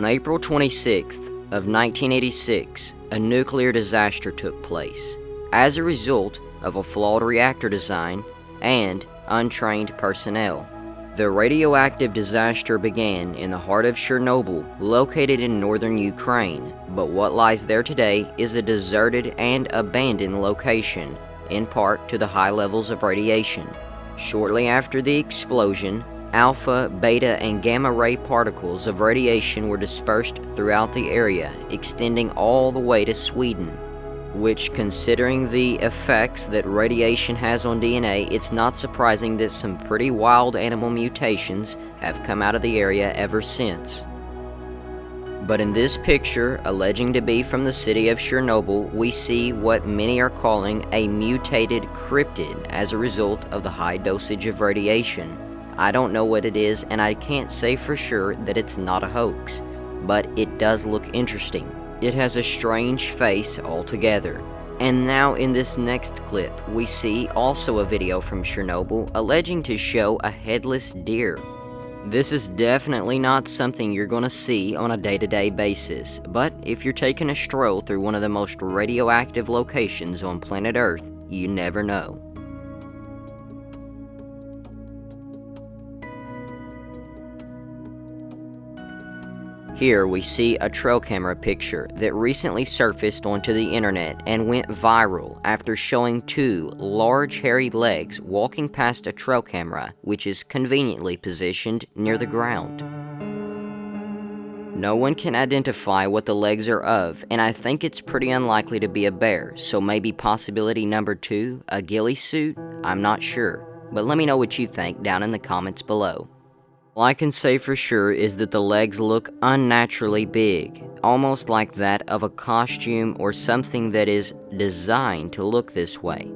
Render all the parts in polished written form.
On April 26th of 1986, a nuclear disaster took place as a result of a flawed reactor design and untrained personnel. The radioactive disaster began in the heart of Chernobyl, located in northern Ukraine, but what lies there today is a deserted and abandoned location, in part to the high levels of radiation. Shortly after the explosion, alpha, beta, and gamma ray particles of radiation were dispersed throughout the area, extending all the way to Sweden, which, considering the effects that radiation has on DNA, it's not surprising that some pretty wild animal mutations have come out of the area ever since. But in this picture, alleging to be from the city of Chernobyl, we see what many are calling a mutated cryptid as a result of the high dosage of radiation. I don't know what it is, and I can't say for sure that it's not a hoax, but it does look interesting. It has a strange face altogether. And now in this next clip, we see also a video from Chernobyl alleging to show a headless deer. This is definitely not something you're going to see on a day-to-day basis, but if you're taking a stroll through one of the most radioactive locations on planet Earth, you never know. Here we see a trail camera picture that recently surfaced onto the internet and went viral after showing two large hairy legs walking past a trail camera which is conveniently positioned near the ground. No one can identify what the legs are of, and I think it's pretty unlikely to be a bear, so maybe possibility number 2, a ghillie suit? I'm not sure, but let me know what you think down in the comments below. All I can say for sure is that the legs look unnaturally big, almost like that of a costume or something that is designed to look this way.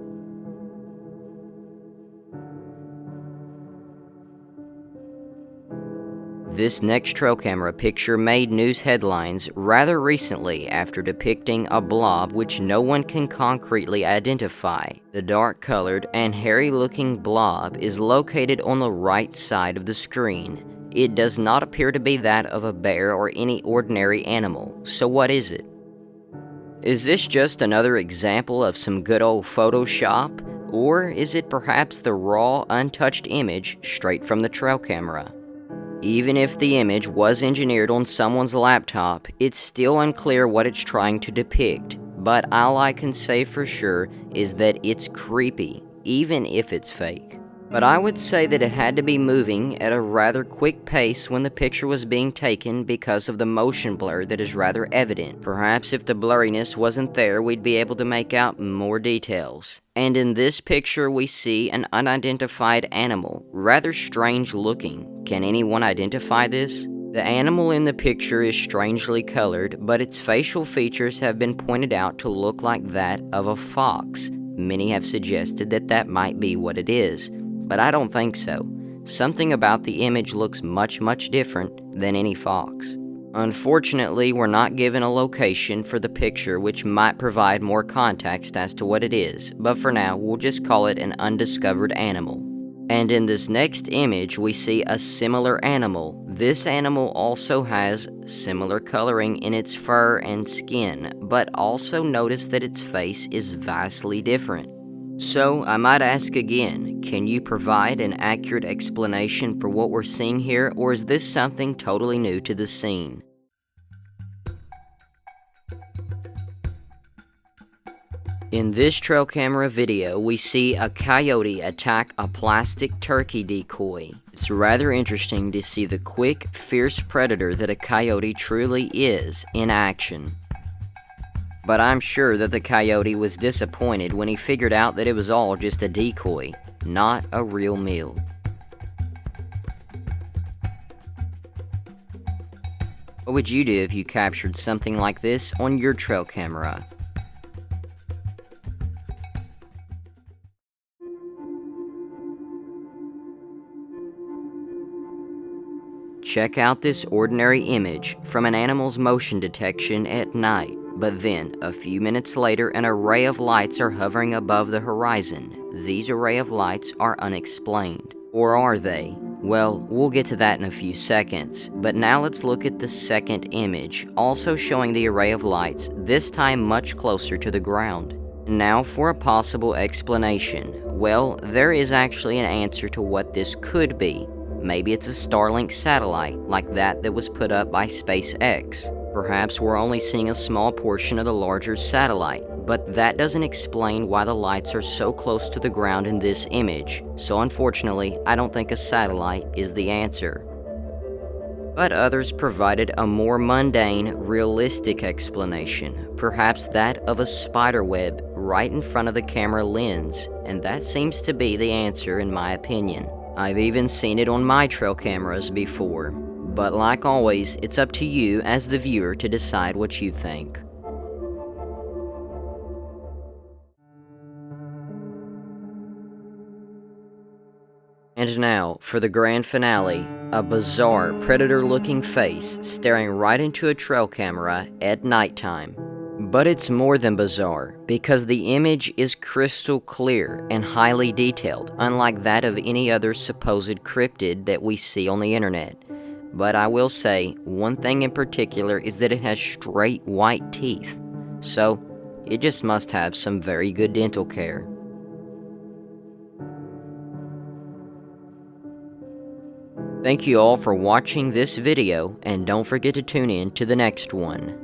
This next trail camera picture made news headlines rather recently after depicting a blob which no one can concretely identify. The dark-colored and hairy-looking blob is located on the right side of the screen. It does not appear to be that of a bear or any ordinary animal, so what is it? Is this just another example of some good old Photoshop, or is it perhaps the raw, untouched image straight from the trail camera? Even if the image was engineered on someone's laptop, it's still unclear what it's trying to depict, but all I can say for sure is that it's creepy, even if it's fake. But I would say that it had to be moving at a rather quick pace when the picture was being taken because of the motion blur that is rather evident. Perhaps if the blurriness wasn't there, we'd be able to make out more details. And in this picture we see an unidentified animal, rather strange looking. Can anyone identify this? The animal in the picture is strangely colored, but its facial features have been pointed out to look like that of a fox. Many have suggested that that might be what it is, but I don't think so. Something about the image looks much different than any fox. Unfortunately, we're not given a location for the picture, which might provide more context as to what it is, but for now, we'll just call it an undiscovered animal. And in this next image, we see a similar animal. This animal also has similar coloring in its fur and skin, but also notice that its face is vastly different. So, I might ask again, can you provide an accurate explanation for what we're seeing here, or is this something totally new to the scene? In this trail camera video, we see a coyote attack a plastic turkey decoy. It's rather interesting to see the quick, fierce predator that a coyote truly is in action. But I'm sure that the coyote was disappointed when he figured out that it was all just a decoy, not a real meal. What would you do if you captured something like this on your trail camera? Check out this ordinary image from an animal's motion detection at night, but then, a few minutes later, an array of lights are hovering above the horizon. These array of lights are unexplained. Or are they? Well, we'll get to that in a few seconds, but now let's look at the second image, also showing the array of lights, this time much closer to the ground. Now for a possible explanation. Well, there is actually an answer to what this could be. Maybe it's a Starlink satellite, like that was put up by SpaceX. Perhaps we're only seeing a small portion of the larger satellite, but that doesn't explain why the lights are so close to the ground in this image, so unfortunately, I don't think a satellite is the answer. But others provided a more mundane, realistic explanation, perhaps that of a spider web right in front of the camera lens, and that seems to be the answer in my opinion. I've even seen it on my trail cameras before, but like always, it's up to you as the viewer to decide what you think. And now, for the grand finale, a bizarre predator-looking face staring right into a trail camera at nighttime. But it's more than bizarre, because the image is crystal clear and highly detailed, unlike that of any other supposed cryptid that we see on the internet. But I will say, one thing in particular is that it has straight white teeth. So, it just must have some very good dental care. Thank you all for watching this video, and don't forget to tune in to the next one.